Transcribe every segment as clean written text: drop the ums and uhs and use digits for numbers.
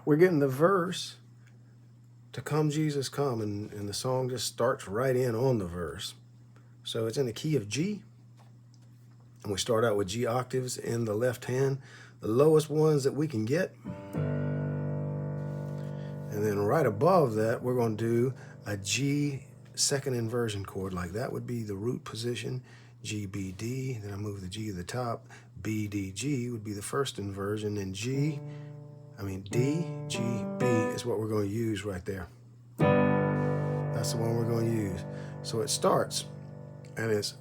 we're getting the verse to Come Jesus Come, and the song just starts right in on the verse. So it's in the key of G, and we start out with G octaves in the left hand, the lowest ones that we can get. And then right above that, we're going to do a G second inversion chord. Like that would be the root position, G, B, D. Then I move the G to the top. B, D, G would be the first inversion. And D, G, B is what we're going to use right there. That's the one we're going to use. So it starts, and it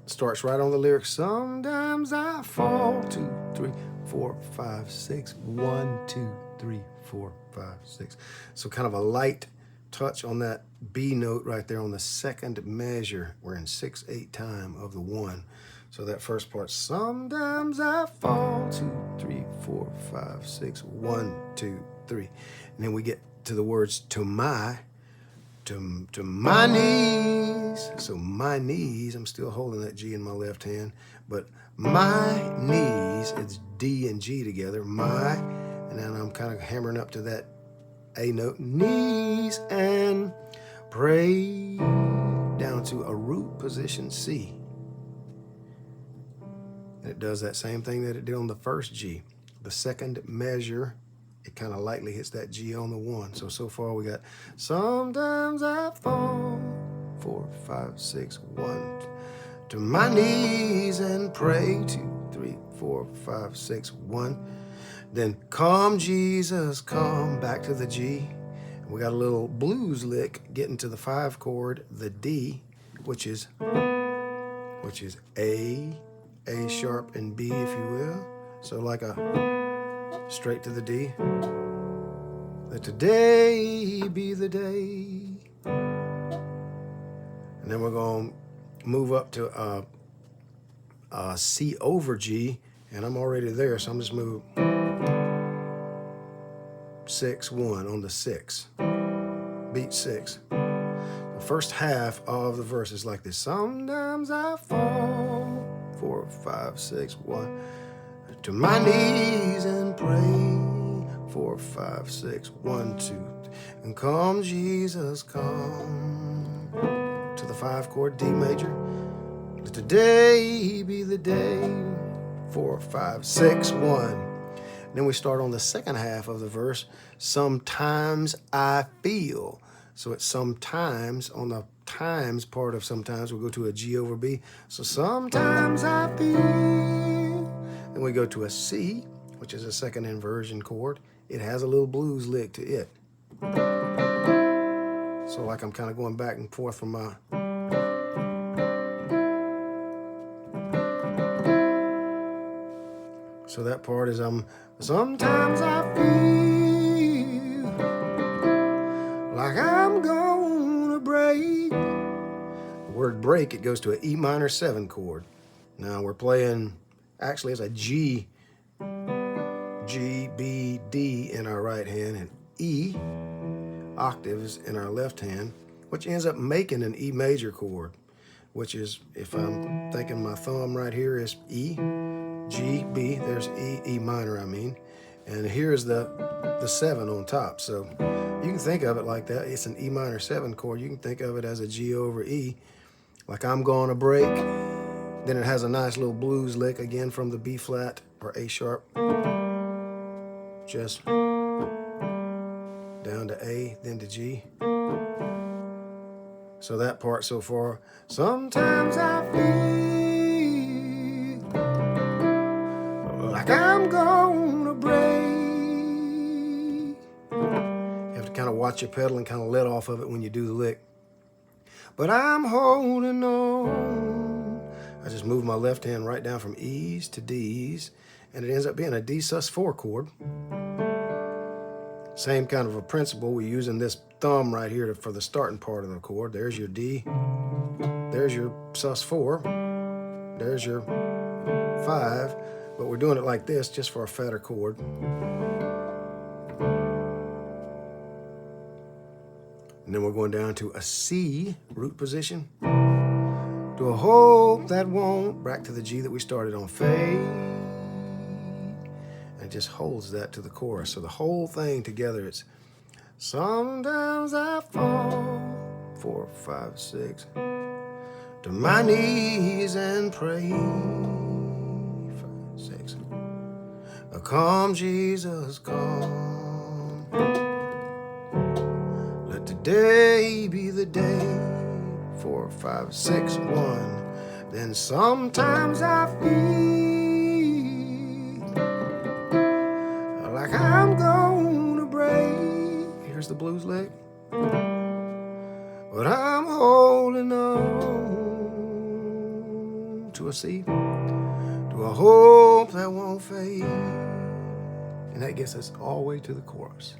starts right on the lyrics. Sometimes I fall, 2, 3, 4, 5, 6. 1, 2, 3, 4, 5, 6. So kind of a light touch on that B note right there on the second measure. We're in 6/8 time of the 1. So that first part, sometimes I fall, 2, 3, 4, 5, 6. 1, 2, 3. And then we get to the words to my knees. So my knees, I'm still holding that G in my left hand, but my knees, it's D and G together, my, and then I'm kind of hammering up to that A note, knees, and pray down to a root position C. And it does that same thing that it did on the first G. The second measure, it kind of lightly hits that G on the 1. So far we got, sometimes I fall, 4, 5, 6, 1, to my knees and pray, 2, 3, 4, 5, 6, 1. Then come Jesus, come, back to the G. We got a little blues lick getting to the 5 chord, the D, which is A sharp, and B, if you will. So like a straight to the D. Let today be the day. And then we're going to move up to a C over G, and I'm already there, so I'm just move 6, 1 on the 6. Beat 6. The first half of the verse is like this. Sometimes I fall, 4, 5, 6, 1, to my knees and pray, 4, 5, 6, 1, 2, and come Jesus, come, to the 5 chord, D major. Let today be the day, 4, 5, 6, 1. Then we start on the second half of the verse. Sometimes I feel. So it's sometimes, on the times part of sometimes, we'll go to a G over B. So sometimes I feel. Then we go to a C, which is a second inversion chord. It has a little blues lick to it. So like I'm kind of going back and forth from my... So that part is sometimes I feel like I'm gonna break. The word break, it goes to an E minor 7 chord. Now we're playing, actually it's a G, B, D in our right hand, and E octaves in our left hand, which ends up making an E major chord, which is, if I'm thinking my thumb right here is E, G, B, there's E minor, and here's the 7 on top. So you can think of it like that. It's an E minor 7 chord. You can think of it as a G over E, like I'm gonna break. Then it has a nice little blues lick again from the B flat or A sharp, just down to A, then to G. So that part so far, sometimes I feel like I'm gonna break. You have to kind of watch your pedal and kind of let off of it when you do the lick. But I'm holding on. I just move my left hand right down from E's to D's, and it ends up being a D sus4 chord. Same kind of a principle. We're using this thumb right here for the starting part of the chord. There's your D. There's your sus4. There's your 5. But we're doing it like this just for a fatter chord. And then we're going down to a C root position. To a hope that won't, back to the G that we started on, fade. And just holds that to the chorus. So the whole thing together, it's sometimes I fall, 4, 5, 6, to my knees and pray, 5, 6. Come, Jesus, come. Let today be the day, 4, 5, 6, 1. Then sometimes I feel like I'm gonna break. Here's the blues lick. But I'm holding on to a C, to a hope that won't fade. And that gets us all the way to the chorus.